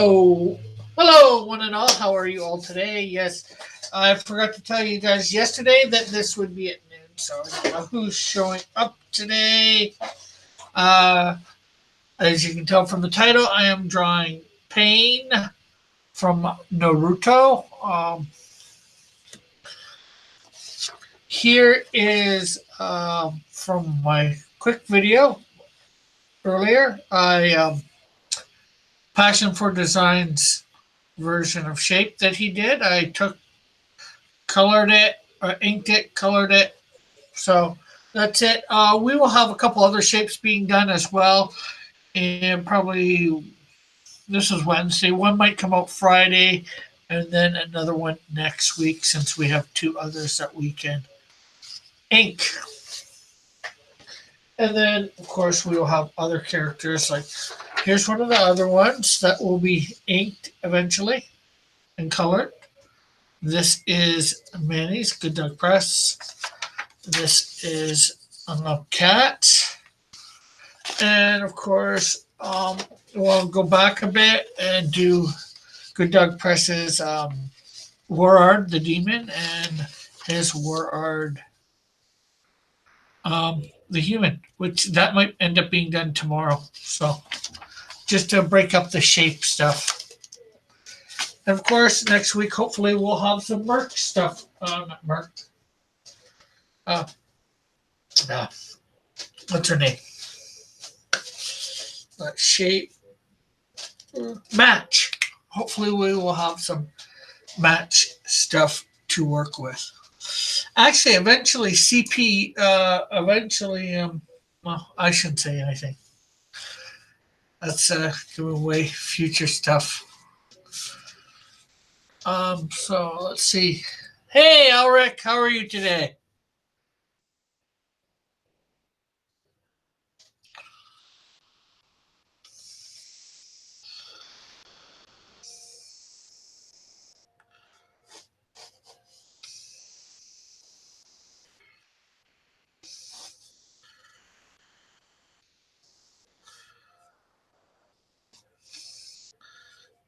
Oh, hello, one and all. How are you all today? Yes, I forgot to tell you guys yesterday that this would be at noon. So, who's showing up today? Uh, as you can tell from the title, I am drawing Pain from Naruto. Here is from my quick video earlier. I Passion for Design's version of shape that he did. I took colored it, or inked it, colored it. So that's it. We will have a couple other shapes being done as well, and probably this is Wednesday. One might come out Friday, and then another one next week since we have two others that we can ink. And then, of course, we will have other characters. Like, here's one of the other ones that will be inked eventually and colored. This is Manny's Good Dog Press. This is a cat. And of course, we'll go back a bit and do Good Dog Press's Warard the Demon and his Warard the Human, which that might end up being done tomorrow. So just to break up the shape stuff. And of course, next week, hopefully, we'll have some Merc stuff. Not Merc. Uh, uh, what's her name? Shape match. Hopefully, we will have some match stuff to work with. Actually, eventually, CP. Well, I shouldn't say anything. That's giving away future stuff. So let's see. Hey, Elric, how are you today?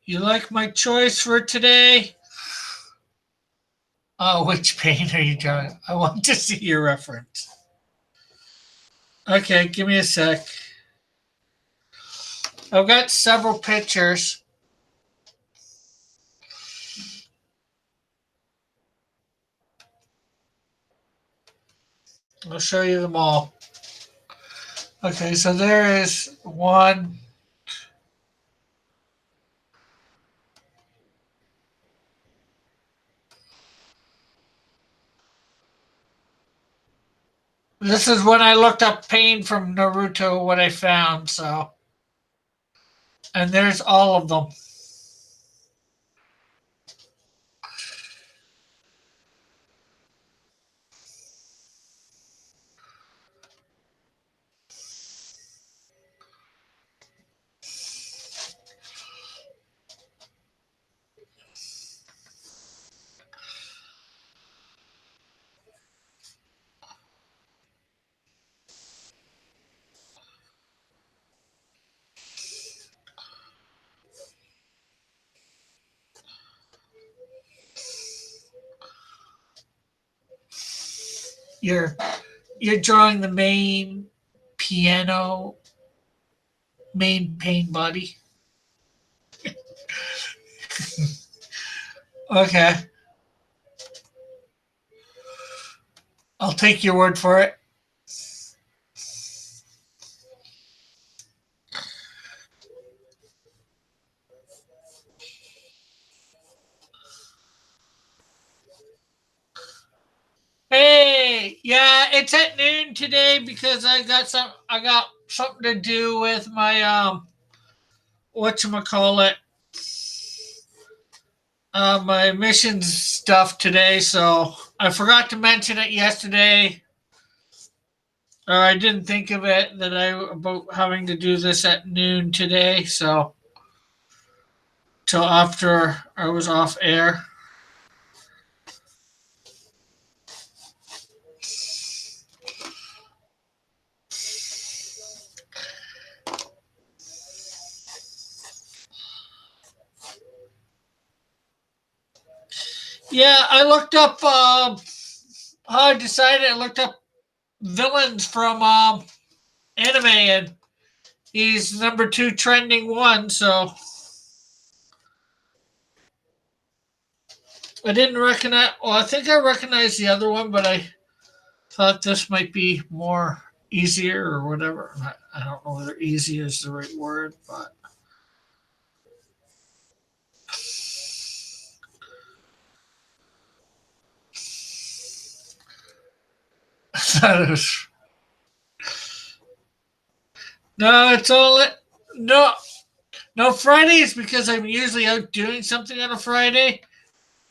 You like my choice for today? Oh, which paint are you drawing? I want to see your reference. Okay, give me a sec. I've got several pictures. I'll show you them all. Okay, so there is one. This is when I looked up pain from Naruto, what I found, so. And there's all of them. You're you're drawing the main piano, main pain body. Okay, I'll take your word for it. Hey, yeah, it's at noon today because I got something to do with my whatchamacallit, my missions stuff today, so I forgot to mention it yesterday. Or I didn't think of it that I about having to do this at noon today, so till after I was off air. Yeah, I looked up how I decided. I looked up villains from anime, and he's number two trending one. So I didn't recognize. Well, I think I recognized the other one, but I thought this might be more easier or whatever. I don't know whether easy is the right word, but that is no. It's all no. No, Fridays because I'm usually out doing something on a Friday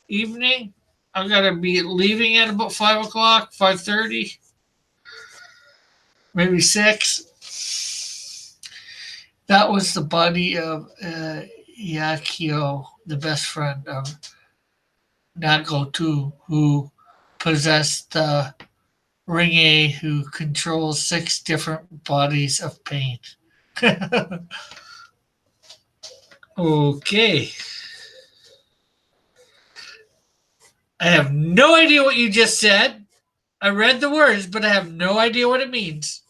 evening. I've got to be leaving at about 5 o'clock, 5:30, maybe 6. That was the body of Yakio, the best friend of Nagoto, who possessed Ringe, who controls 6 different bodies of pain. Okay. I have no idea what you just said. I read the words, but I have no idea what it means.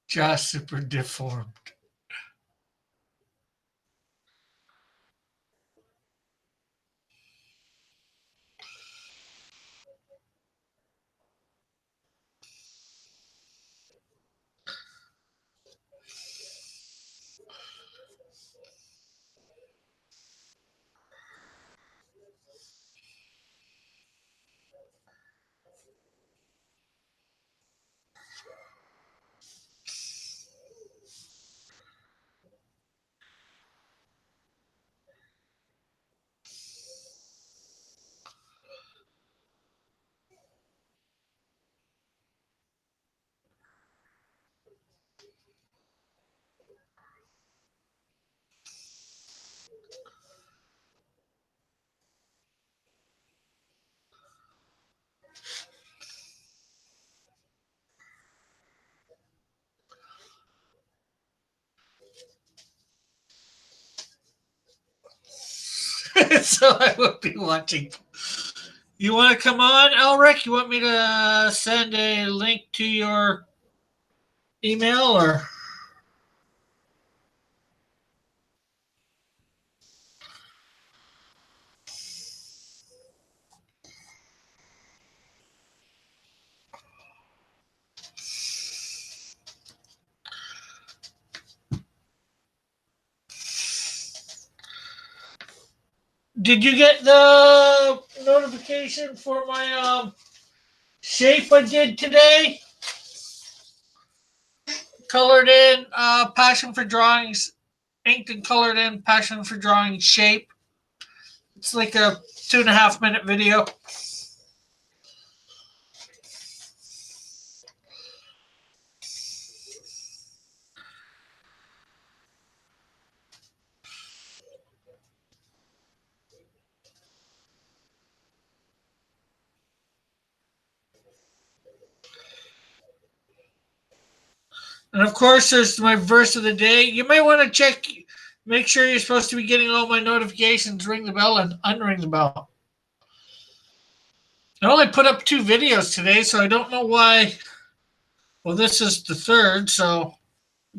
Just super deformed. So I will be watching. You want to come on, Elric? You want me to send a link to your email or? Did you get the notification for my shape I did today? Colored in passion for drawings, inked and colored in passion for drawing shape. It's like a 2.5 minute video. And of course, there's my verse of the day. You might want to check, make sure you're supposed to be getting all my notifications. Ring the bell and unring the bell. I only put up 2 videos today, so I don't know why. Well, this is the third, so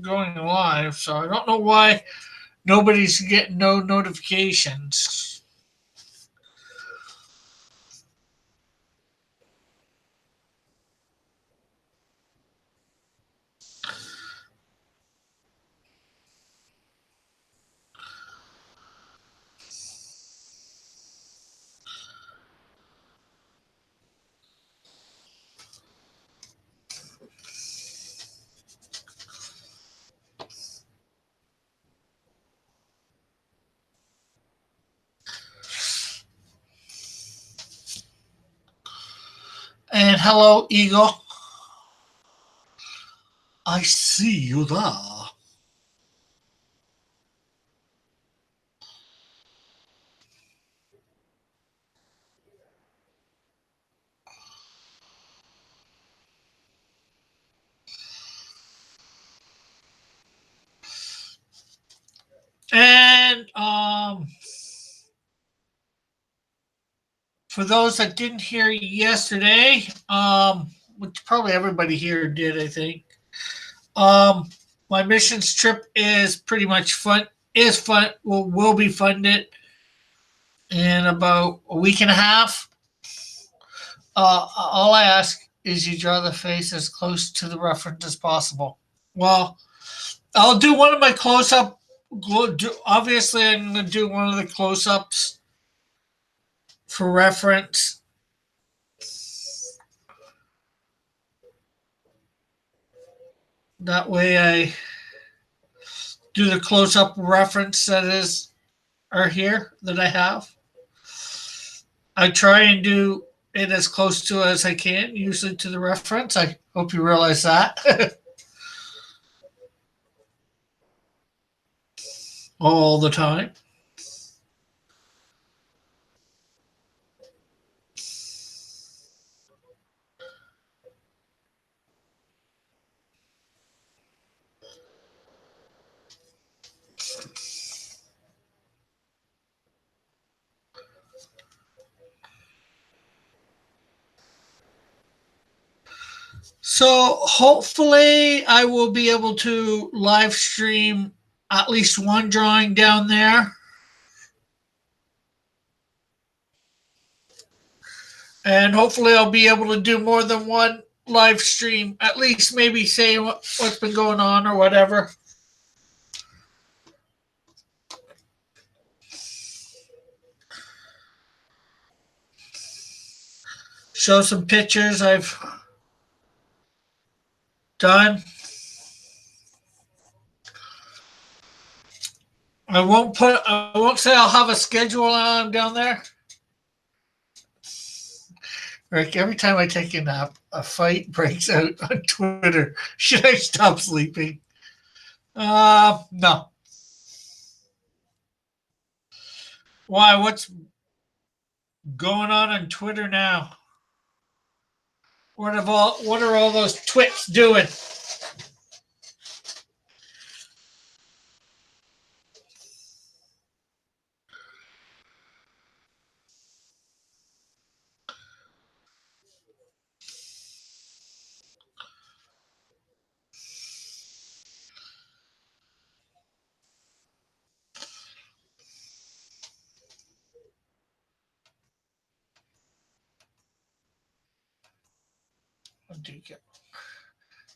going live. So I don't know why nobody's getting no notifications. And hello, Eagle. I see you there. And for those that didn't hear yesterday, which probably everybody here did, I think. Um, my missions trip is pretty much fun. Is fun. Will be funded in about a week and a half. All I ask is you draw the face as close to the reference as possible. Well, I'll do one of my close up. Obviously, I'm going to do one of the close ups for reference. That way, I do the close up reference that is are here that I have. I try and do it as close to as I can, usually to the reference. I hope you realize that all the time. So hopefully, I will be able to live stream at least one drawing down there. And hopefully, I'll be able to do more than one live stream, at least maybe say what's been going on or whatever. Show some pictures I've done. I won't say I'll have a schedule on down there. Rick, every time I take a nap, a fight breaks out on Twitter. Should I stop sleeping? No. Why? What's going on Twitter now? What are all those twits doing?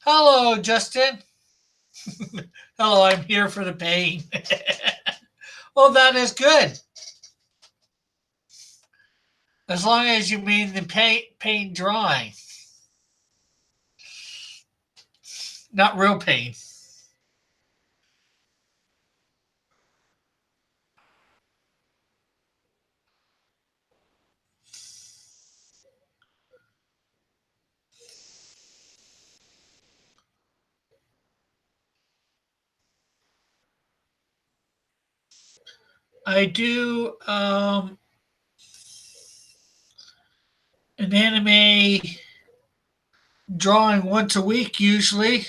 Hello, Justin. Hello, I'm here for the pain. Oh, that is good. As long as you mean the pain drawing, not real pain. I do an anime drawing once a week usually.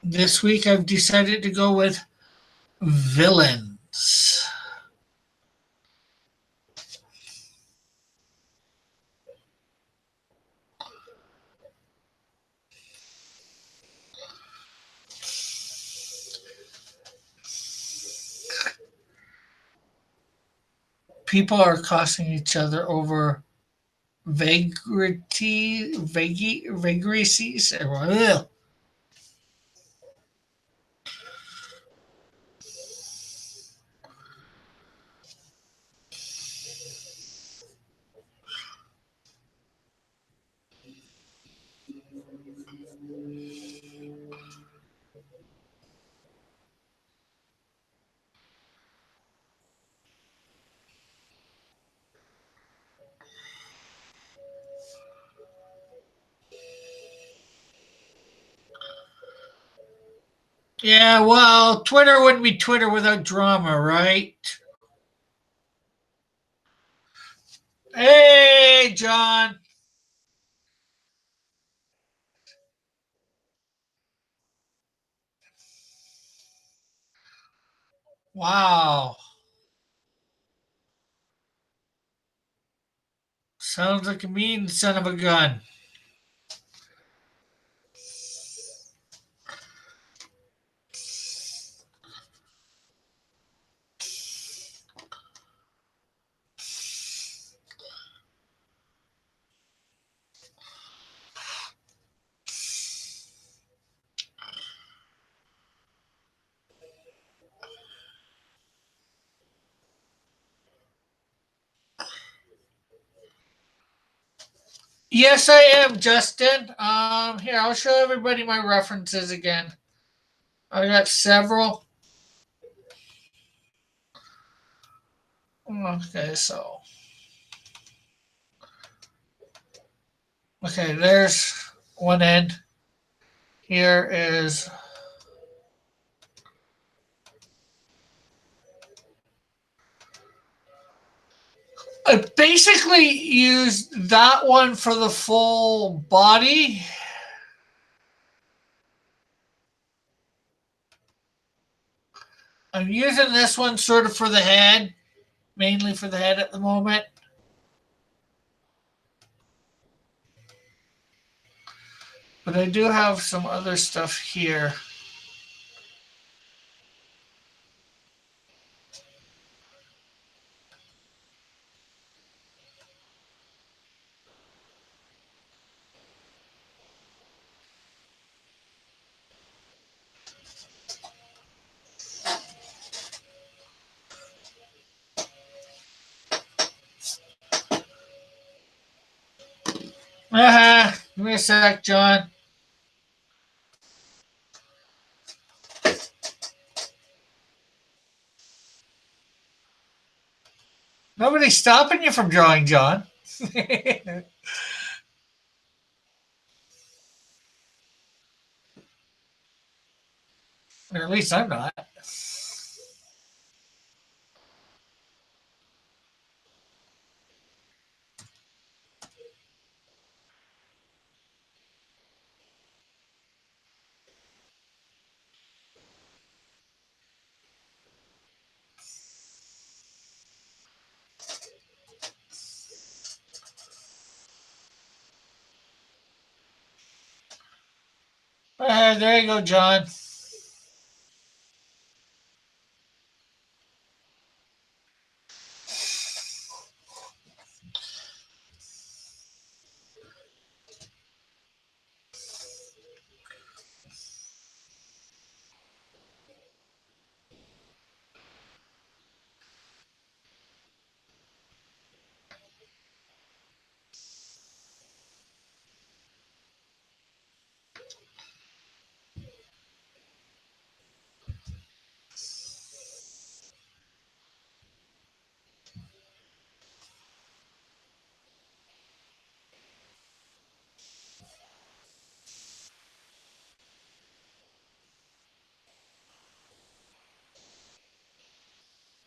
This week I've decided to go with villains. People are costing each other over vagaries. Yeah, well, Twitter wouldn't be Twitter without drama, right? Hey, John. Wow. Sounds like a mean son of a gun. Yes, I am, Justin. Here, I'll show everybody my references again. I got several. Okay, so. Okay, there's one end. Here is. I basically used that one for the full body. I'm using this one sort of for the head, mainly for the head at the moment. But I do have some other stuff here. Give me a sec, John. Nobody's stopping you from drawing, John. Or at least I'm not. There you go, John.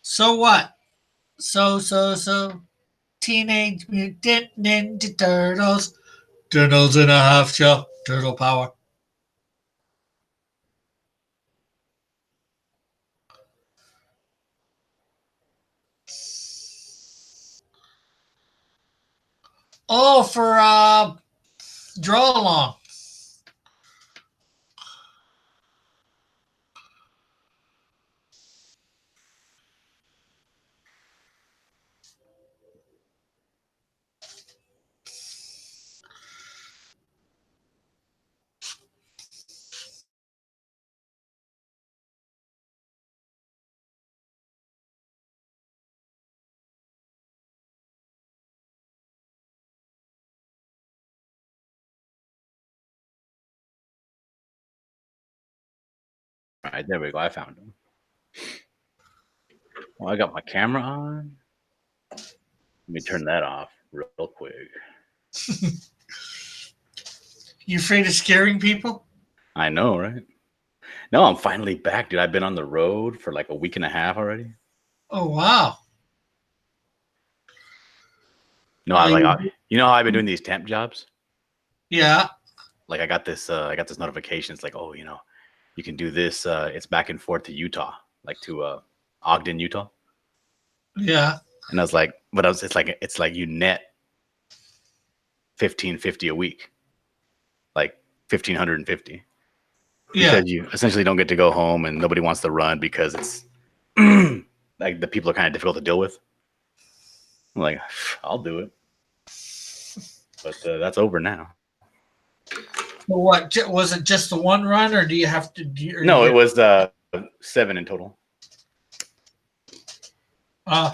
So what? So. Teenage Mutant Ninja Turtles. Turtles in a half shell. Turtle power. Oh, for draw along. All right, there we go. I found him. Well, I got my camera on. Let me turn that off real quick. You afraid of scaring people? I know, right? No, I'm finally back, dude. I've been on the road for like a week and a half already. Oh wow. No, Are you, you know how I've been doing these temp jobs? yeah, Like I got this notification. It's like, oh, you know, you can do this. It's back and forth to Utah, like to Ogden, Utah. yeah, And I was like, but I was, it's like you net 1550 a week, like 1550, yeah. because you essentially don't get to go home and nobody wants to run because it's like the people are kind of difficult to deal with. I'm like, I'll do it, but that's over now. So what was it? Just the one run, or do you have to? Or No, you it get? was 7 in total. Uh,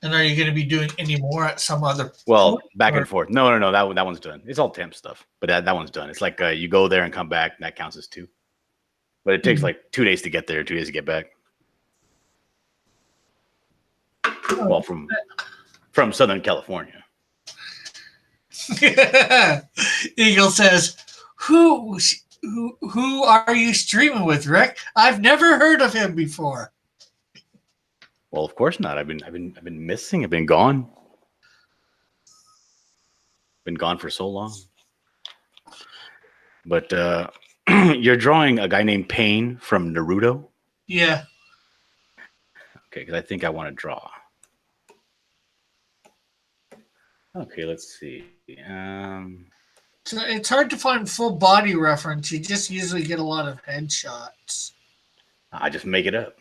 and are you going to be doing any more at some other point? Well, back Or, and forth. No. That one's done. It's all temp stuff, but that one's done. It's like you go there and come back. And that counts as 2. But it takes like 2 days to get there, 2 days to get back. Well, from Southern California. Eagle says, "Who are you streaming with, Rick? I've never heard of him before." Well, of course not. I've been missing. I've been gone. Been gone for so long. But you're drawing a guy named Pain from Naruto. Yeah. Okay, because I think I want to draw. Okay, let's see. So it's hard to find full body reference. You just usually get a lot of headshots. I just make it up.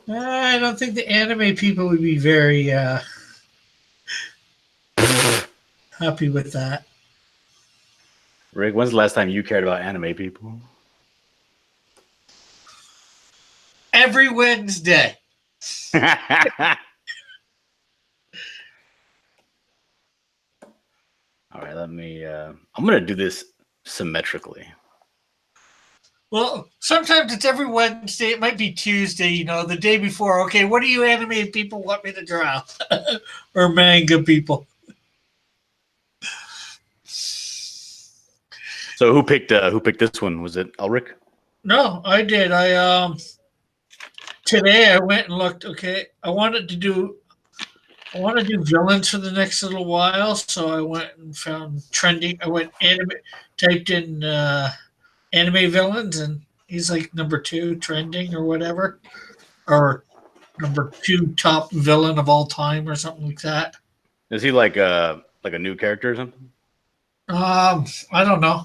I don't think the anime people would be very happy with that. Rick, when's the last time you cared about anime people? Every Wednesday. All right, let me. I'm gonna do this symmetrically. Well, sometimes it's every Wednesday. It might be Tuesday, the day before. Okay, what do you anime people want me to draw? Or manga people? So who picked this one? Was it Ulrich? No, I did. Today I went and looked. Okay, I want to do villains for the next little while, so I went and found trending. I went anime, typed in anime villains, and he's like number 2 trending or whatever, or number 2 top villain of all time or something like that. Is he like a new character or something? I don't know.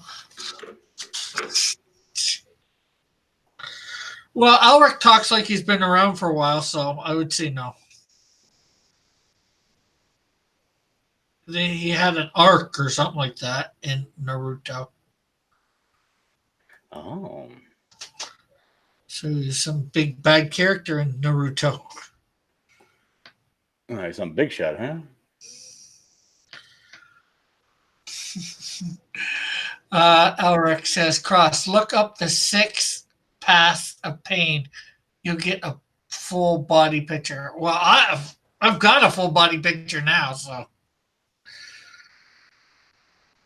Well, Alric talks like he's been around for a while, so I would say no. He had an arc or something like that in Naruto. Oh. So he's some big bad character in Naruto. All right, some big shot, huh? Elric says, Cross, look up the 6 paths of pain. You'll get a full body picture. Well, I've got a full body picture now, so.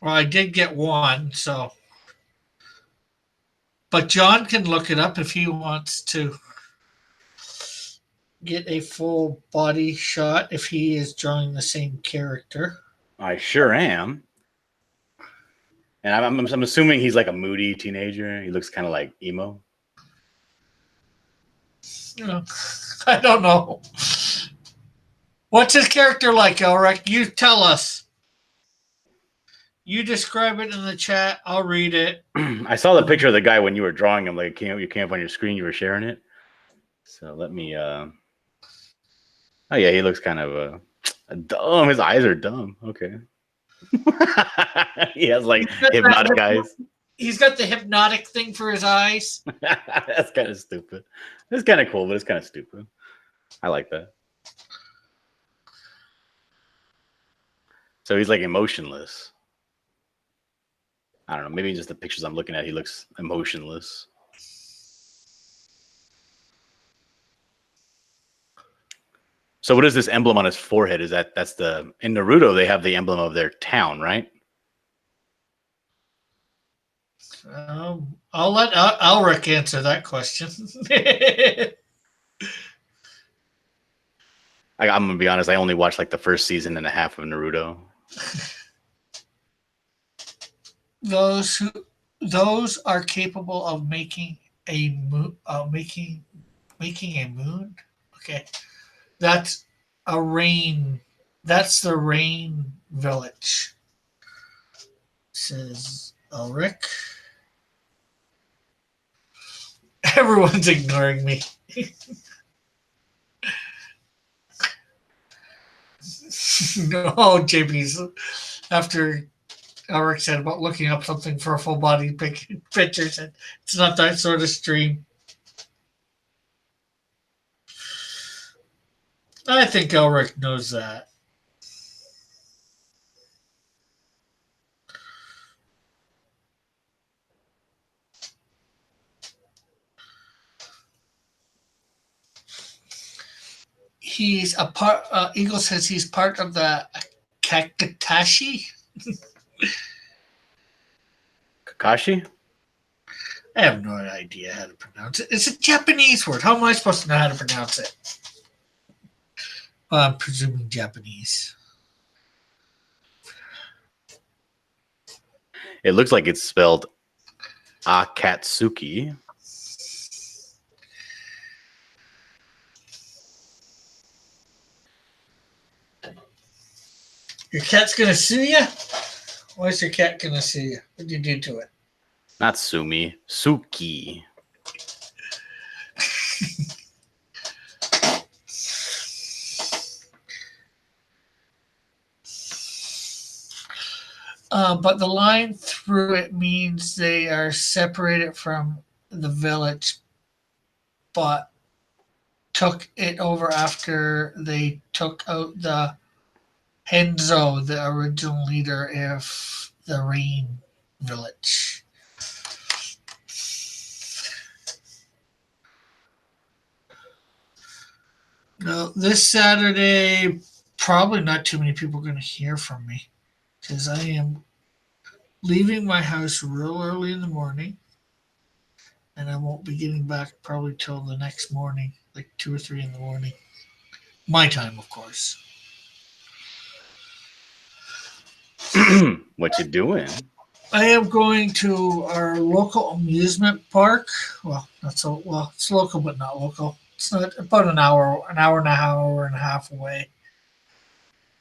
Well, I did get one, so. But John can look it up if he wants to get a full body shot if he is drawing the same character. I sure am. And I'm assuming he's like a moody teenager. He looks kind of like emo. I don't know. What's his character like, Elric? You tell us. You describe it in the chat. I'll read it. I saw the picture of the guy when you were drawing him. Like you came up on your screen. You were sharing it. So let me. Oh yeah, he looks kind of dumb. His eyes are dumb. Okay. He has like hypnotic eyes. He's got the hypnotic thing for his eyes. That's kind of stupid. It's kind of cool, but it's kind of stupid. I like that. So he's like emotionless. I don't know. Maybe just the pictures I'm looking at, he looks emotionless. So what is this emblem on his forehead? That's the in Naruto they have the emblem of their town, right? I'll let Alric answer that question. I'm gonna be honest. I only watched like the first season and a half of Naruto. those who those are capable of making making a moon. Okay, that's a rain. That's the rain village. Says Ulrich. Everyone's ignoring me. No, JP's after Ulrich said about looking up something for a full body picture, said it's not that sort of stream. I think Ulrich knows that. He's a part. Eagle says he's part of the Kakatashi. Kakashi? I have no idea how to pronounce it. It's a Japanese word. How am I supposed to know how to pronounce it? Well, I'm presuming Japanese. It looks like it's spelled Akatsuki. Your cat's gonna sue you? Why is your cat gonna sue you? What did you do to it? Not Sumi, Suki. But the line through it means they are separated from the village, but took it over after they took out the Henzo, the original leader of the Rain Village. Now, this Saturday, probably not too many people are going to hear from me because I am leaving my house real early in the morning, and I won't be getting back probably till the next morning, like 2 or 3 in the morning. My time, of course. What you doing? I am going to our local amusement park. Well, not so well. It's local, but not local. It's not about an hour and a half away.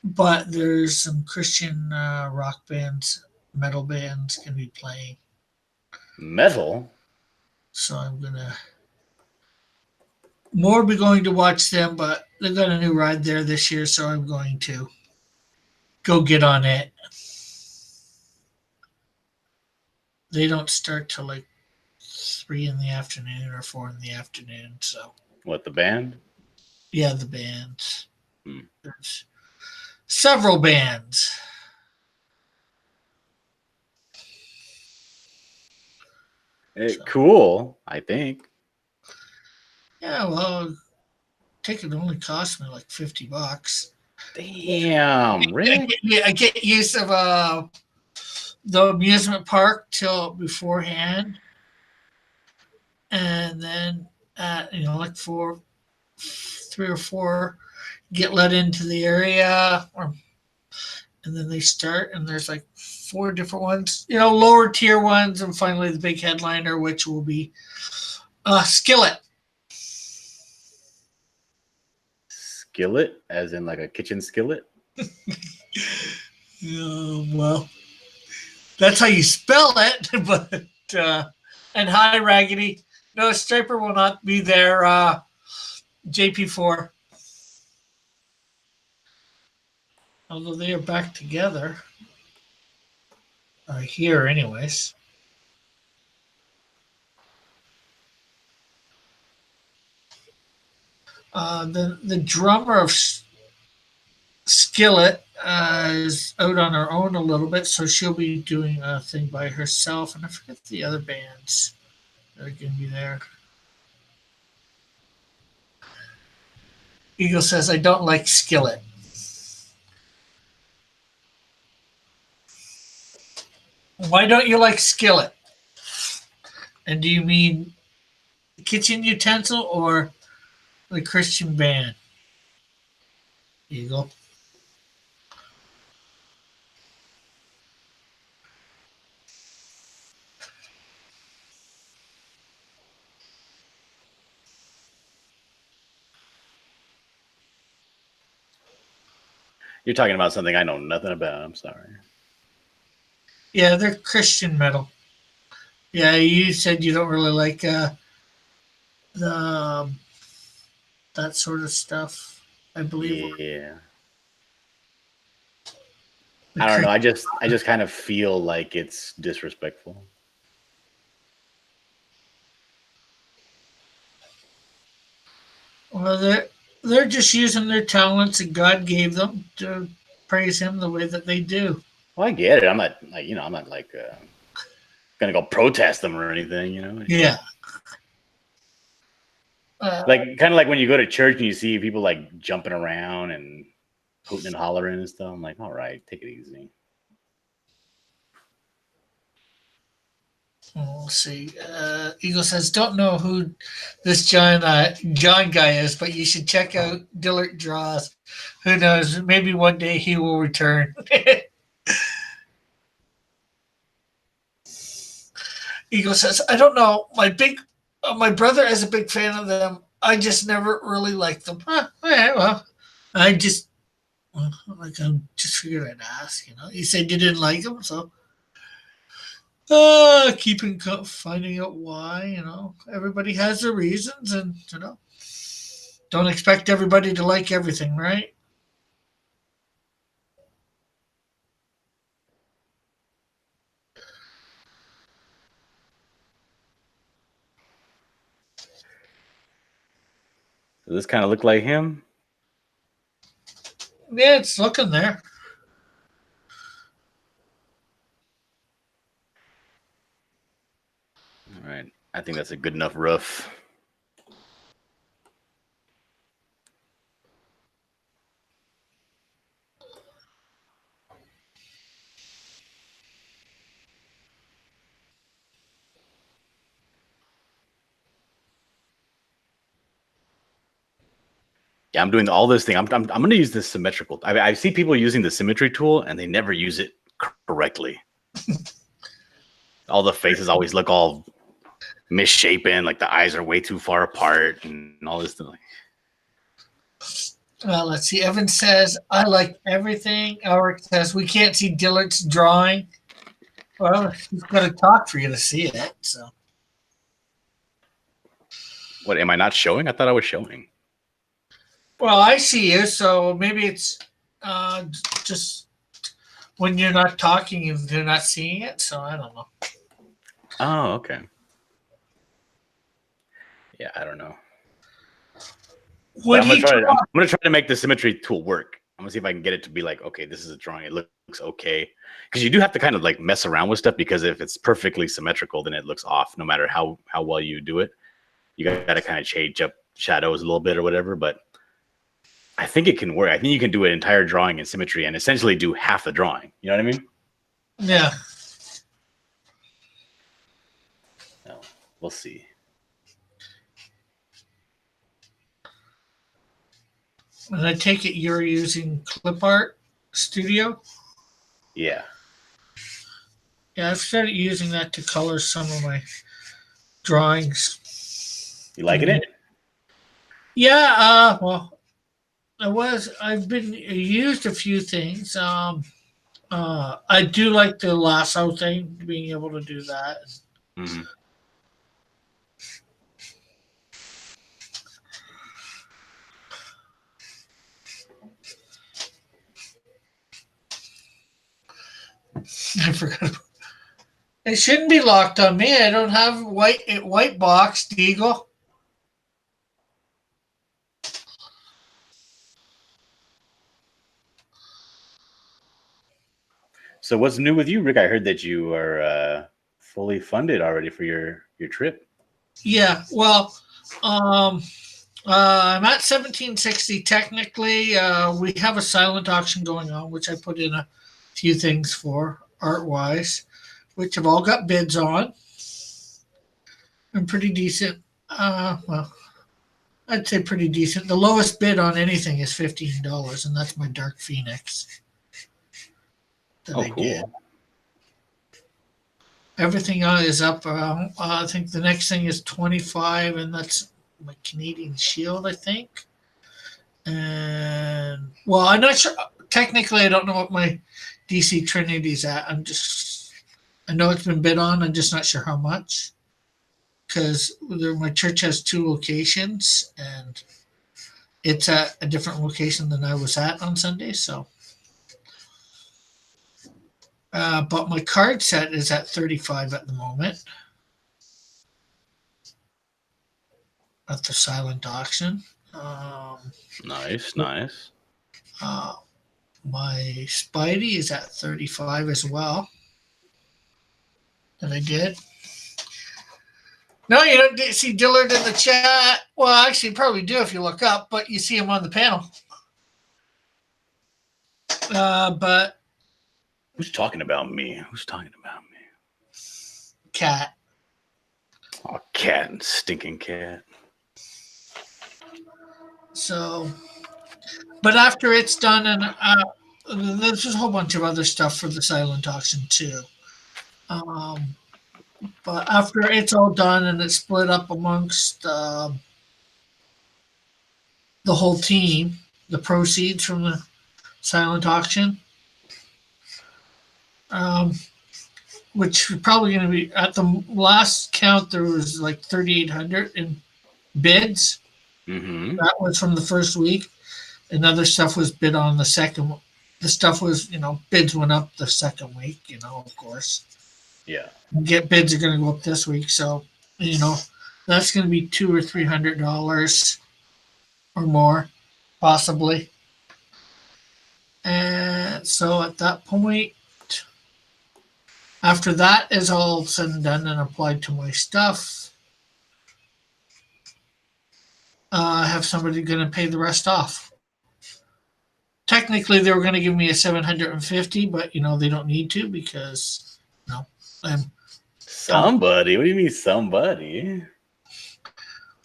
But there's some Christian rock bands, metal bands going to be playing. Metal? So I'm gonna more be going to watch them, but they've got a new ride there this year, so I'm going to go get on it. They don't start till like 3 in the afternoon or 4 in the afternoon. So What, the band? yeah, the bands. Hmm. There's several bands. Cool, I think. Yeah, well, ticket only cost me like $50. Damn, Rick. I get use of the amusement park till beforehand, and then at like 3 or 4, get let into the area, and then they start, and there's like 4 different ones, lower tier ones, and finally the big headliner, which will be Skillet. Skillet, as in like a kitchen skillet? Well, that's how you spell it, but and hi Raggedy. No, Striper will not be there. JP4, although they are back together, here anyways. The drummer of Skillet is out on her own a little bit, so she'll be doing a thing by herself, and I forget the other bands that are going to be there. Eagle says, I don't like Skillet. Why don't you like Skillet? And do you mean kitchen utensil or the Christian band? Eagle. You're talking about something I know nothing about. I'm sorry. Yeah, they're Christian metal. Yeah, you said you don't really like the that sort of stuff. I believe Yeah. the I don't know. Christian. I just kind of feel like it's disrespectful. Well, they're just using their talents that God gave them to praise Him the way that they do. Well, I get it. I'm not like I'm not like gonna go protest them or anything. Yeah. Like kind of like when you go to church and you see people like jumping around and hooting and hollering and stuff. I'm like, all right, take it easy. Let's see. Eagle says, "Don't know who this John guy is, but you should check out Dillard Draws. Who knows? Maybe one day he will return." Eagle says, "I don't know. My brother is a big fan of them. I just never really liked them. Huh, yeah, well, I just like I just figured I'd ask. You said you didn't like them, so keeping finding out why. Everybody has their reasons, and don't expect everybody to like everything, right?" Does this kind of look like him? Yeah, it's looking there. All right. I think that's a good enough roof. Yeah, I'm doing all this thing. I'm going to use this symmetrical. I see people using the symmetry tool and they never use it correctly. All the faces always look all misshapen, like the eyes are way too far apart and all this stuff. Well, let's see. Evan says, "I like everything." Eric says, "We can't see Dillard's drawing." Well, he's got to talk for you to see it. So, What am I not showing? I thought I was showing. well, I see you. So maybe it's uh, just when you're not talking, they're not seeing it. So I don't know. Oh, okay. Yeah, I don't know. But Would I'm gonna he try. draw? I'm gonna try to make the symmetry tool work. I'm gonna see if I can get it to be like, okay, this is a drawing. It looks okay, because you do have to kind of like mess around with stuff. Because if it's perfectly symmetrical, then it looks off, no matter how well you do it. You got to kind of change up shadows a little bit or whatever. But I think it can work. I think you can do an entire drawing in symmetry and essentially do half the drawing. You know what I mean? Yeah. No, we'll see. And I take it you're using Clip Art Studio. Yeah. Yeah, I've started using that to color some of my drawings. You liking it? Yeah, well, I've been used a few things. I do like the lasso thing, being able to do that. Mm-hmm. I forgot. It shouldn't be locked on me. I don't have white box, Deagle. So what's new with you, Rick? I heard that you are fully funded already for your trip. Yeah, well, I'm at 1760 technically. We have a silent auction going on, which I put in a few things for art wise, which have all got bids on. and pretty decent. Well, I'd say pretty decent. The lowest bid on anything is $15, and that's my Dark Phoenix that Oh, I did. cool. Everything is up. I think the next thing is 25, and that's my Canadian Shield, I think. And well, I'm not sure. Technically, I don't know what my DC Trinity's at. I know it's been bid on. I'm just not sure how much because my church has two locations, and it's at a different location than I was at on Sunday. So, but my card set is at 35 at the moment at the silent auction. Nice, nice. My Spidey is at 35 as well. That I did. No, you don't see Dillard in the chat. Well, actually, you probably do if you look up, but you see him on the panel. But Who's talking about me? Who's talking about me? Cat. Oh, cat and stinking cat. So, but after it's done, and there's just a whole bunch of other stuff for the silent auction too. But after it's all done and it's split up amongst the whole team, the proceeds from the silent auction, which is probably going to be at the last count, there was like 3,800 in bids. Mm-hmm. That was from the first week. And other stuff was bid on the second. The stuff was, bids went up the second week, of course. Yeah. Bids are going to go up this week. So, that's going to be $200 or $300 or more, possibly. And so at that point, after that is all said and done and applied to my stuff, I have somebody going to pay the rest off. Technically, they were going to give me a 750, but they don't need to because I'm somebody. What do you mean somebody?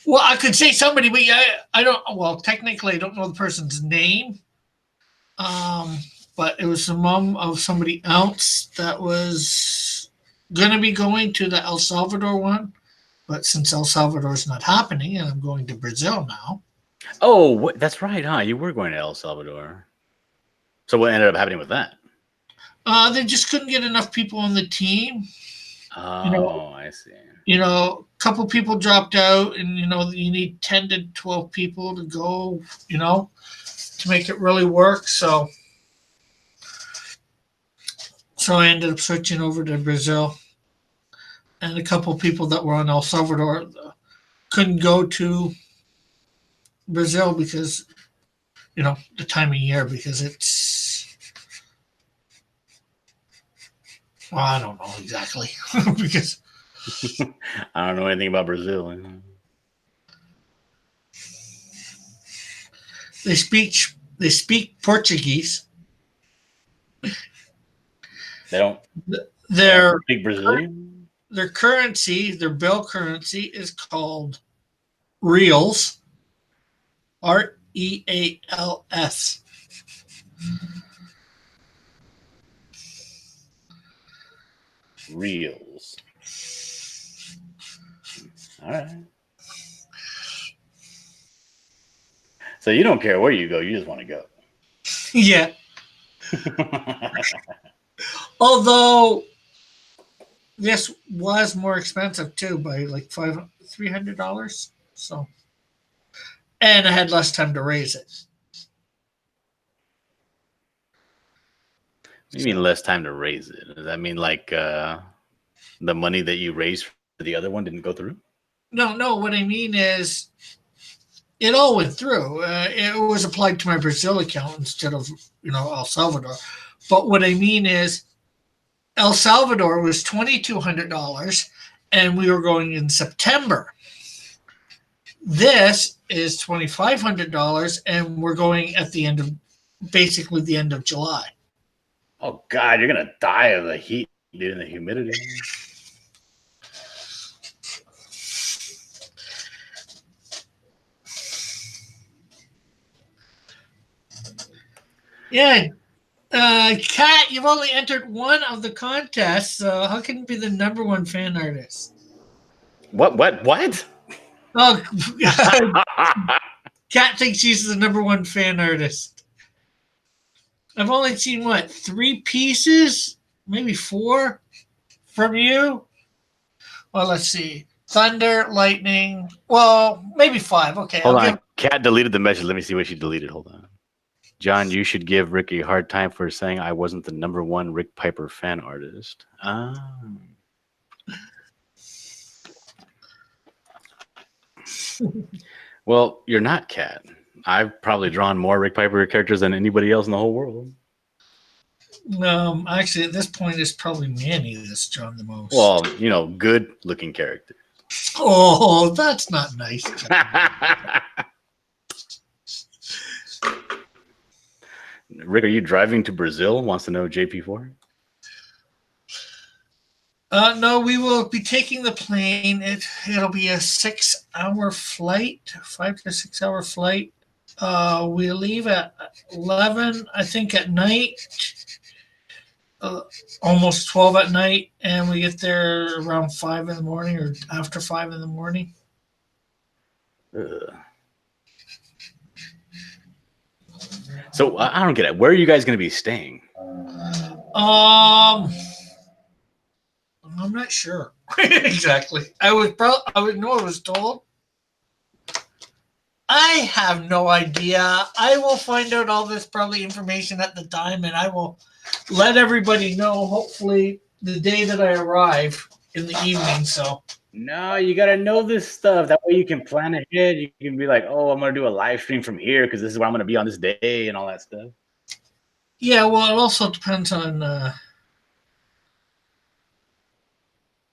Well, I could say somebody, but I don't. Well, technically, I don't know the person's name. But it was the mom of somebody else that was going to be going to the El Salvador one. But since El Salvador is not happening and I'm going to Brazil now. Oh, that's right, huh? You were going to El Salvador. So what ended up happening with that? They just couldn't get enough people on the team. Oh, I see. A couple people dropped out and, you need 10 to 12 people to go, to make it really work. So I ended up switching over to Brazil. And a couple people that were on El Salvador couldn't go to Brazil because, the time of year, because it's, well, I don't know exactly. Because I don't know anything about Brazil. they speak Portuguese. They don't speak Brazilian? Their currency, their bill currency is called reals. REALS. Reals. All right. So you don't care where you go, you just want to go. Yeah. Although this was more expensive too by like $300. So, and I had less time to raise it. You mean less time to raise it? Does that mean like the money that you raised for the other one didn't go through? No. What I mean is, it all went through. It was applied to my Brazil account instead of El Salvador. But what I mean is, El Salvador was $2,200, and we were going in September. This is $2,500, and we're going at the end of July. Oh God, you're gonna die of the heat, dude, and the humidity. Yeah, Kat, you've only entered one of the contests, so how can you be the number one fan artist? What? Oh, Kat thinks she's the number one fan artist. I've only seen what, three pieces, maybe four from you. Well, let's see. Thunder, lightning. Well, maybe five. Okay, Hold I'll give. on. Kat deleted the message. Let me see what she deleted. Hold on. John, you should give Rick a hard time for saying I wasn't the number one Rick Piper fan artist. Ah. Well, you're not Kat. I've probably drawn more Rick Piper characters than anybody else in the whole world. Actually, at this point, it's probably Manny that's drawn the most. Well, good looking character. Oh, that's not nice. Rick, are you driving to Brazil? Wants to know JP4. No, we will be taking the plane. It'll be a 6 hour flight, 5 to 6 hour flight. We leave at 11, I think, at night. Almost 12 at night, and we get there around 5 in the morning or after 5 in the morning. Ugh. So I don't get it. Where are you guys going to be staying? I'm not sure exactly. I was told. I have no idea. I will find out all this probably information at the time, and I will let everybody know. Hopefully, the day that I arrive in the evening. So. No, you got to know this stuff. That way you can plan ahead. You can be like, oh, I'm going to do a live stream from here because this is where I'm going to be on this day and all that stuff. Yeah, well, it also depends on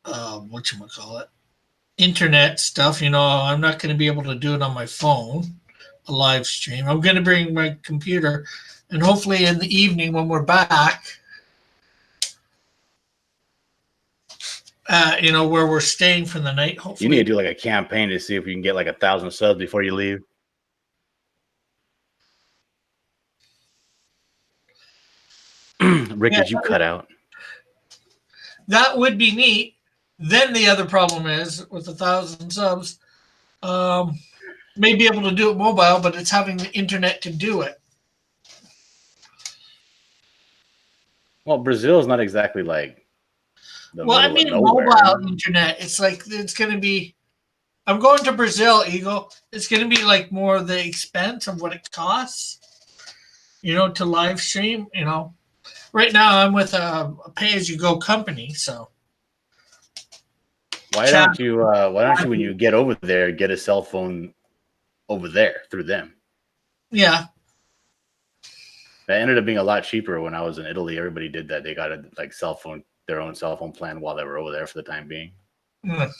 whatchamacallit, internet stuff. I'm not going to be able to do it on my phone, a live stream. I'm going to bring my computer, and hopefully in the evening when we're back, where we're staying for the night. Hopefully, you need to do like a campaign to see if you can get like 1,000 subs before you leave. Rick, did you cut out? That would be neat. Then the other problem is with 1,000 subs, may be able to do it mobile, but it's having the internet to do it. Well, Brazil is not exactly like. Mobile internet. It's like it's going to be. I'm going to Brazil, Eagle. It's going to be like more the expense of what it costs, to live stream. Right now I'm with a pay-as-you-go company, so. Why don't you, when you get over there, get a cell phone over there through them? Yeah. That ended up being a lot cheaper when I was in Italy. Everybody did that. They got a their own cell phone plan while they were over there for the time being. Mm.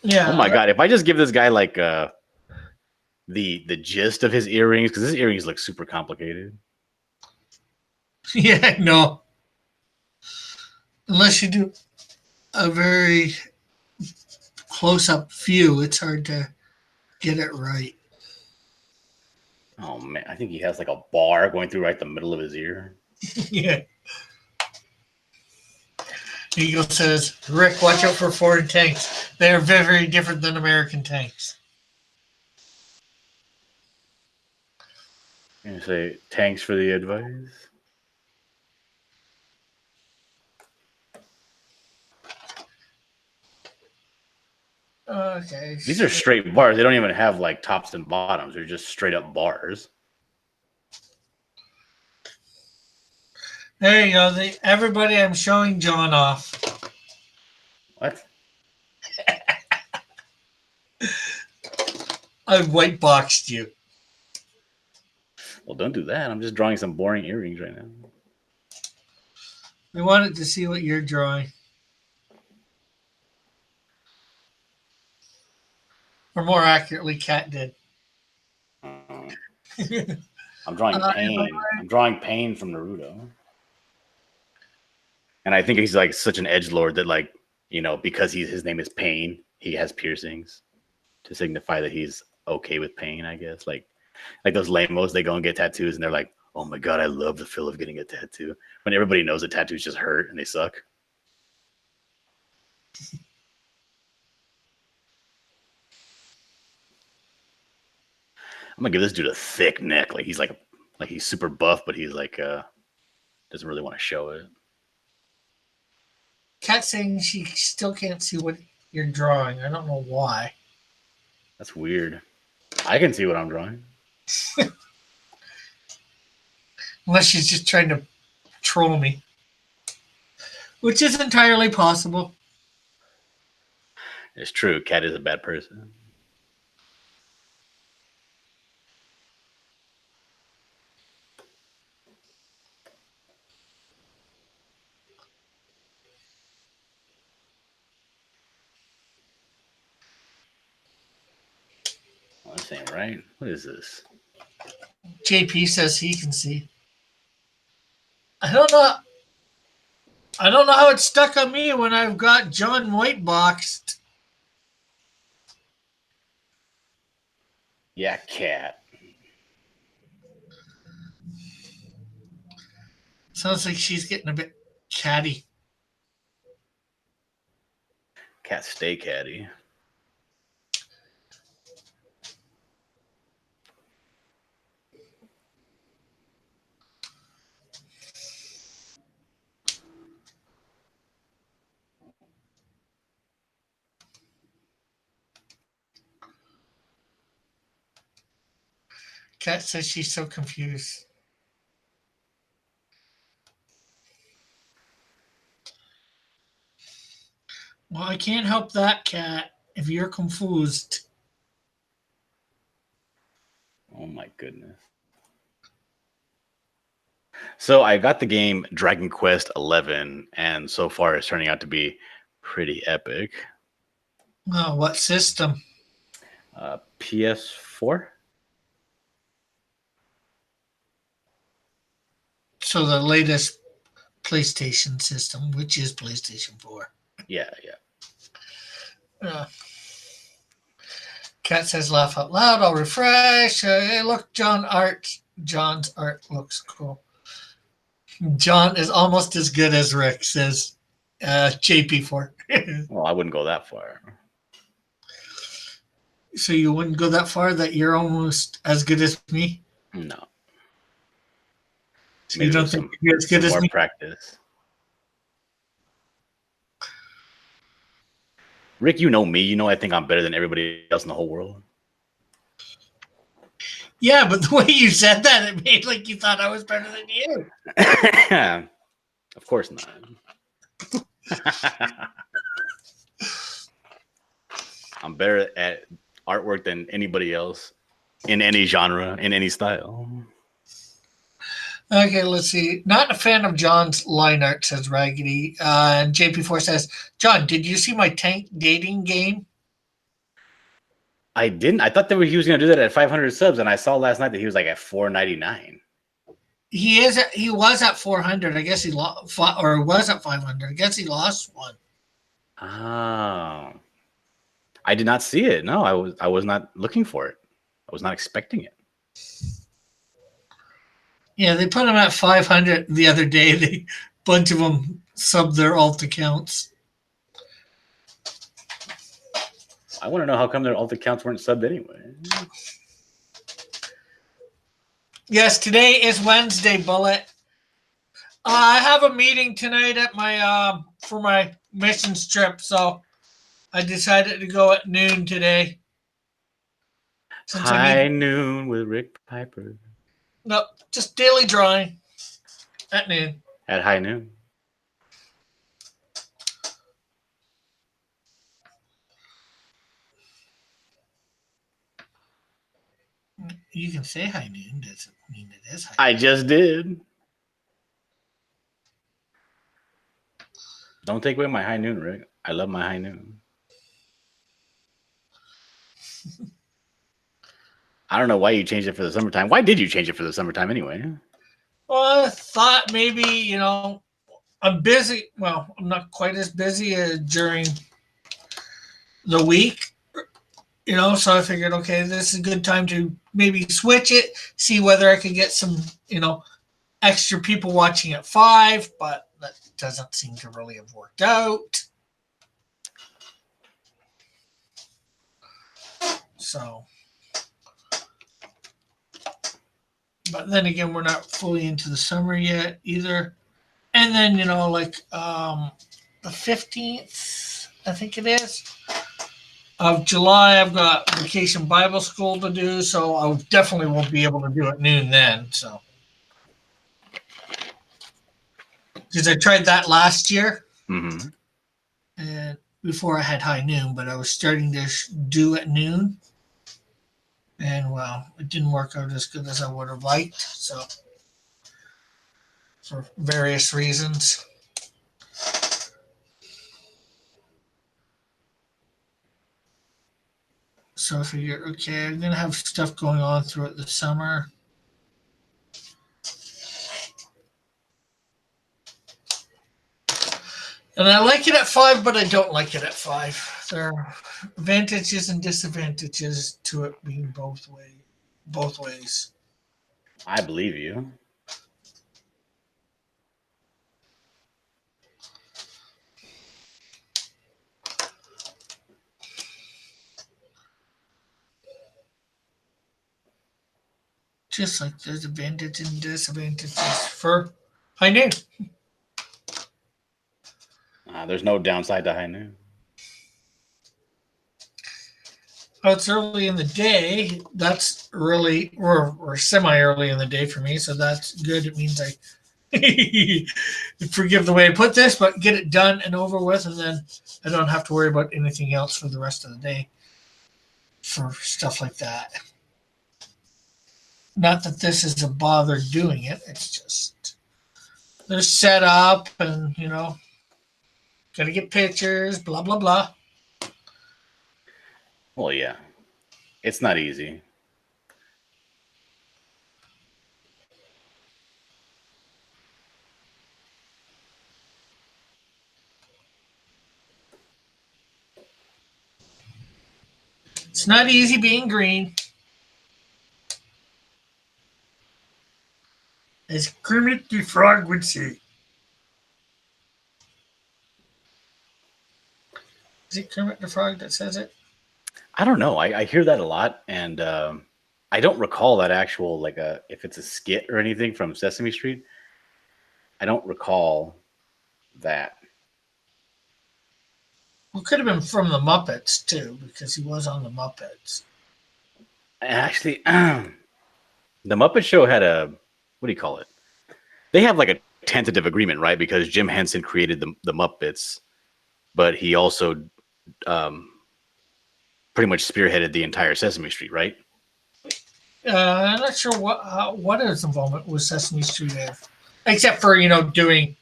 Yeah. Oh my God! If I just give this guy like the gist of his earrings, because his earrings look super complicated. Yeah, no. Unless you do a very close-up view, it's hard to get it right. Oh man, I think he has like a bar going through right the middle of his ear. Yeah. Eagle says, Rick, watch out for foreign tanks. They are very, very different than American tanks. And say, thanks for the advice. Okay. These are straight bars. They don't even have like tops and bottoms. They're just straight up bars. There you go. Everybody, I'm showing John off. What? I white boxed you. Well, don't do that. I'm just drawing some boring earrings right now. I wanted to see what you're drawing. Or more accurately, Kat did. I'm drawing Pain. I'm drawing Pain from Naruto. And I think he's like such an edgelord that, like, because his name is Pain, he has piercings to signify that he's okay with pain, I guess. Like those lamos, they go and get tattoos and they're like, oh my God, I love the feel of getting a tattoo. When everybody knows that tattoos just hurt and they suck. I'm gonna give this dude a thick neck. Like he's super buff, but he's like doesn't really want to show it. Kat saying she still can't see what you're drawing. I don't know why. That's weird. I can see what I'm drawing. Unless she's just trying to troll me. Which is entirely possible. It's true. Kat is a bad person. Oh, this ain't right. What is this? JP says he can see. I don't know how it's stuck on me when I've got John white boxed. Yeah, Kat. Sounds like she's getting a bit catty. Kat, stay catty. Kat says she's so confused. Well, I can't help that, Kat, if you're confused. Oh my goodness. So I got the game Dragon Quest 11, and so far it's turning out to be pretty epic. Oh, what system? PS4. So the latest PlayStation system, which is PlayStation 4. Yeah. Kat says, laugh out loud. I'll refresh. Hey, look, John's art looks cool. John is almost as good as Rick, says JP4. Well, I wouldn't go that far. So you wouldn't go that far that you're almost as good as me? No. So you don't think you're as good as more me? Practice. Rick, you know me. You know I think I'm better than everybody else in the whole world. Yeah, but the way you said that, it made like you thought I was better than you. Of course not. I'm better at artwork than anybody else in any genre, in any style. Okay, let's see. Not a fan of John's line art, says Raggedy. And JP4 says, John, did you see my tank dating game? I didn't. I thought that he was going to do that at 500 subs, and I saw last night that he was like at 499. He was at 400. I guess he lost, or was at 500. I guess he lost one. Oh, I did not see it. No, I was not looking for it. I was not expecting it. Yeah, they put him at 500 the other day. A bunch of them subbed their alt accounts. I want to know how come their alt accounts weren't subbed anyway. Yes, today is Wednesday, Bullet. I have a meeting tonight at my for my missions trip, so I decided to go at noon today. High noon with Rick Piper. No, just daily drawing at noon. At high noon. You can say high noon, doesn't mean it is high noon. I just did. Don't take away my high noon, Rick. I love my high noon. I don't know why you changed it for the summertime. Why did you change it for the summertime anyway? Well, I thought maybe, I'm busy. Well, I'm not quite as busy during the week, so I figured, okay, this is a good time to maybe switch it, see whether I could get some, extra people watching at 5, but that doesn't seem to really have worked out. So, but then again, we're not fully into the summer yet either. And then, the 15th, I think it is, of July, I've got vacation Bible school to do, so I definitely won't be able to do it noon then. So, because I tried that last year, and before I had high noon, but I was starting to do at noon, and well, it didn't work out as good as I would have liked. So, for various reasons. So I figured, okay, I'm gonna have stuff going on throughout the summer. And I like it at 5, but I don't like it at 5. There are advantages and disadvantages to it being both ways. I believe you. Just like there's advantages and disadvantages for high noon. There's no downside to high noon. Oh, it's early in the day. That's really, or semi-early in the day for me, so that's good. It means I forgive the way I put this, but get it done and over with, and then I don't have to worry about anything else for the rest of the day for stuff like that. Not that this is a bother doing it. It's just they're set up and, got to get pictures, blah, blah, blah. Well, yeah. It's not easy. It's not easy being green. As Kermit the Frog would say. Is it Kermit the Frog that says it? I don't know. I hear that a lot, and I don't recall that actual if it's a skit or anything from Sesame Street. I don't recall that. Well, it could have been from the Muppets too, because he was on the Muppets. And actually, the Muppet Show had what do you call it? They have like a tentative agreement, right? Because Jim Henson created the Muppets, but he also pretty much spearheaded the entire Sesame Street, right? I'm not sure what his involvement with Sesame Street is, except for doing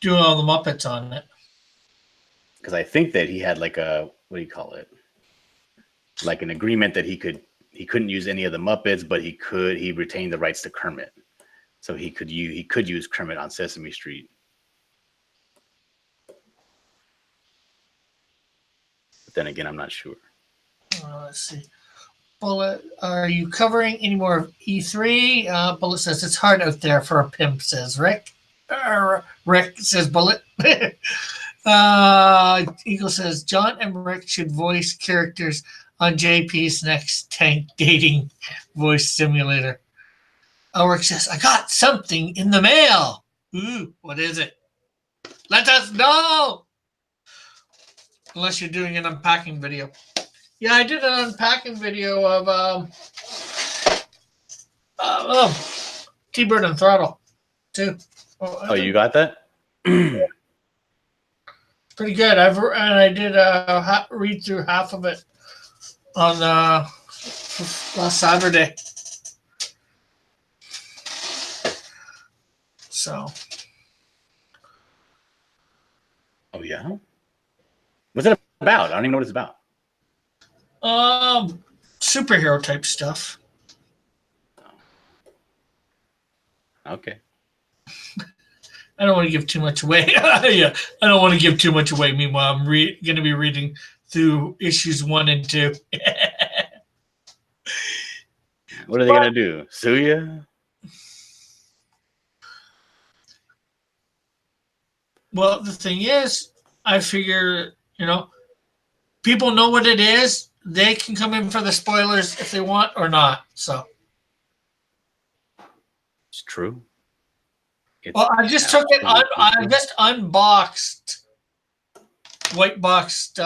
all the Muppets on it. Because I think that he had like a what do you call it? Like an agreement that he couldn't use any of the Muppets, but he retained the rights to Kermit, so he could use Kermit on Sesame Street. But then again, I'm not sure. Let's see. Bullet, are you covering any more of E3? Bullet says it's hard out there for a pimp, says Rick. Rick says Bullet. Eagle says John and Rick should voice characters on JP's next tank dating voice simulator. Rick says, I got something in the mail. Ooh, what is it? Let us know. Unless you're doing an unpacking video. Yeah, I did an unpacking video of T-Bird and Throttle too. Oh, you got that? Pretty good. I did read through half of it on last Saturday. So. Oh yeah. What's it about? I don't even know what it's about. Superhero type stuff. Okay. I don't want to give too much away. Yeah, I don't want to give too much away. Meanwhile, I'm going to be reading through issues 1 and 2. What are they gonna do? Sue you? Well, the thing is, I figure, people know what it is. They can come in for the spoilers if they want or not. So, It's true. well, I just took it. I just unboxed, white boxed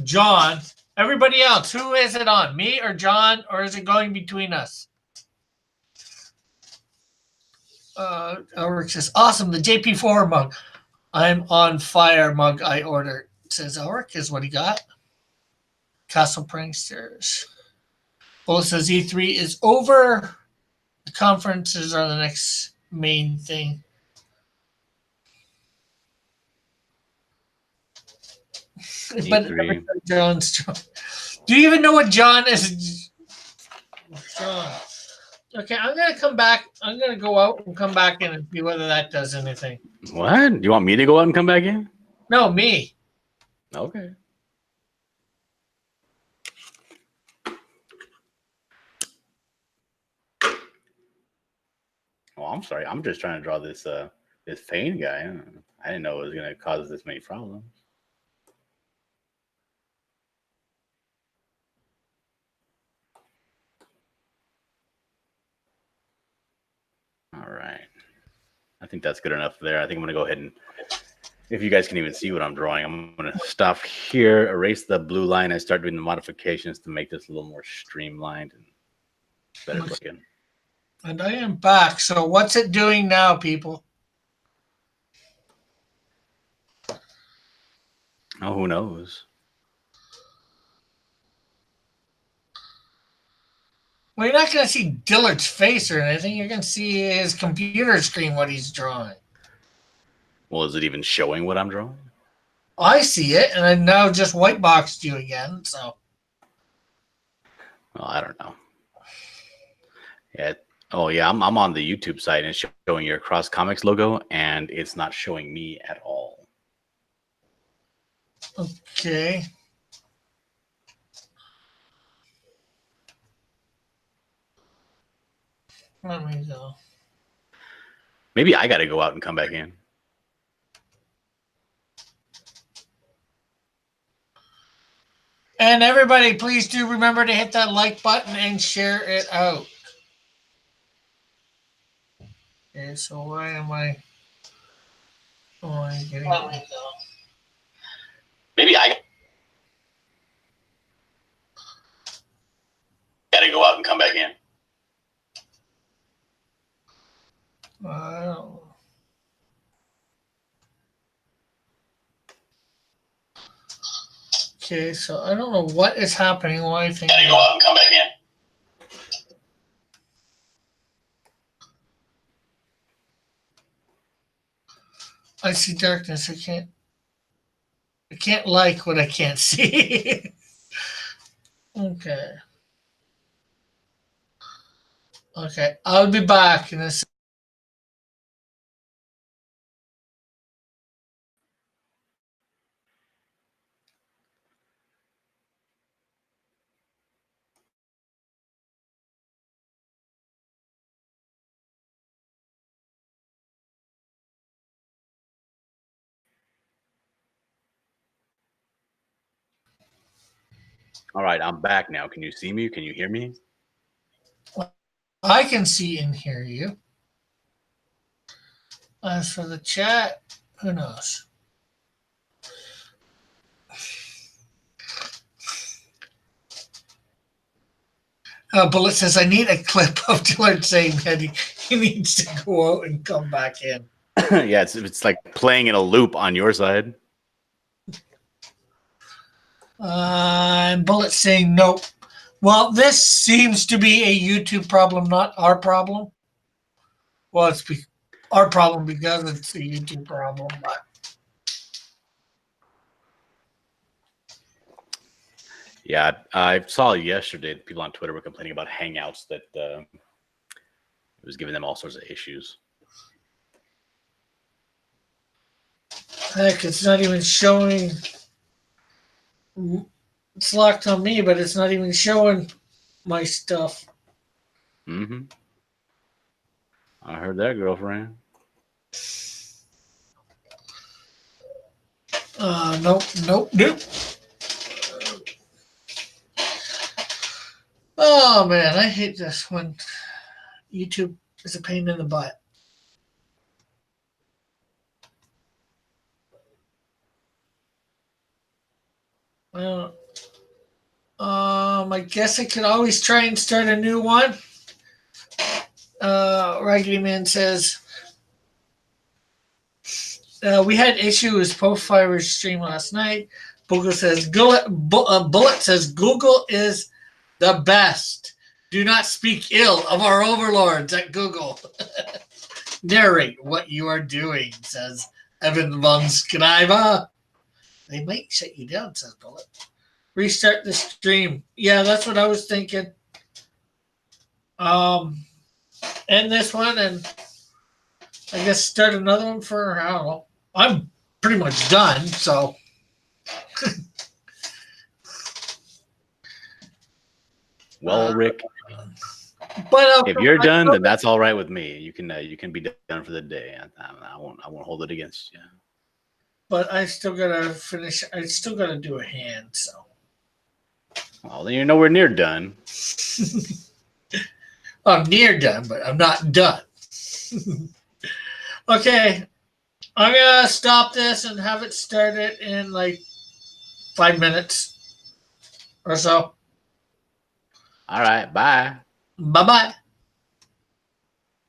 John. Everybody else, who is it on? Me or John, or is it going between us? Ulrich says, awesome, the JP4 mug. I'm on fire mug I ordered. Says Ulrich is what he got. Castle Pranksters. Well, it says E3 is over. The conferences are the next main thing. But John's. Do you even know what John is? John. Okay, I'm gonna come back. I'm gonna go out and come back in and see whether that does anything. What? Do you want me to go out and come back in? No, me. Okay. Oh, I'm sorry. I'm just trying to draw this this Fane guy. I didn't know it was gonna cause this many problems. All right. I think that's good enough there. I think I'm gonna go ahead and, if you guys can even see what I'm drawing, I'm gonna stop here, erase the blue line, and start doing the modifications to make this a little more streamlined and better looking. And I am back. So what's it doing now, people? Oh, who knows? Well, you're not going to see Dillard's face or anything. You're going to see his computer screen, what he's drawing. Well, is it even showing what I'm drawing? I see it, and I now just white boxed you again. So, well, I don't know. Yeah. Oh, yeah. I'm on the YouTube site and it's showing your Cross Comics logo, and it's not showing me at all. Okay. Let me go. Maybe I got to go out and come back in. And everybody, please do remember to hit that like button and share it out. Okay, so why am I? Oh, I'm getting. Maybe I got to go out and come back in. I don't. Okay, so I don't know what is happening. Why I think. Got to go out and come back in. I see darkness. I can't like what I can't see. Okay. Okay, I'll be back in a second. All right, I'm back now. Can you see me? Can you hear me? I can see and hear you. As for the chat, who knows? Bullet says, I need a clip of Dillard saying that he needs to go out and come back in. Yeah, it's like playing in a loop on your side. And Bullet saying, nope. Well, this seems to be a YouTube problem, not our problem. Well, it's our problem because it's a YouTube problem, but. Yeah, I saw yesterday that people on Twitter were complaining about Hangouts, that it was giving them all sorts of issues. Heck, it's not even showing. It's locked on me, but it's not even showing my stuff. Mm-hmm. I heard that, girlfriend. Nope. Oh man, I hate this when YouTube is a pain in the butt. Well, I guess I could always try and start a new one. Raggedy Man says, we had issues post-Fire's stream last night. Bullet says, Bullet says, Google is the best. Do not speak ill of our overlords at Google. Narrate what you are doing, says Evan von Scriba. They might shut you down, says Bullet. Restart the stream. Yeah, that's what I was thinking. End this one and I guess start another one for, I don't know. I'm pretty much done, so. Well, Rick, but if you're done, then that's all right with me. You can be done for the day. I won't hold it against you. But I still gotta finish. I still gotta do a hand. So. Well, then you're nowhere near done. I'm near done, but I'm not done. Okay, I'm gonna stop this and have it started in like 5 minutes or so. All right, bye. Bye bye.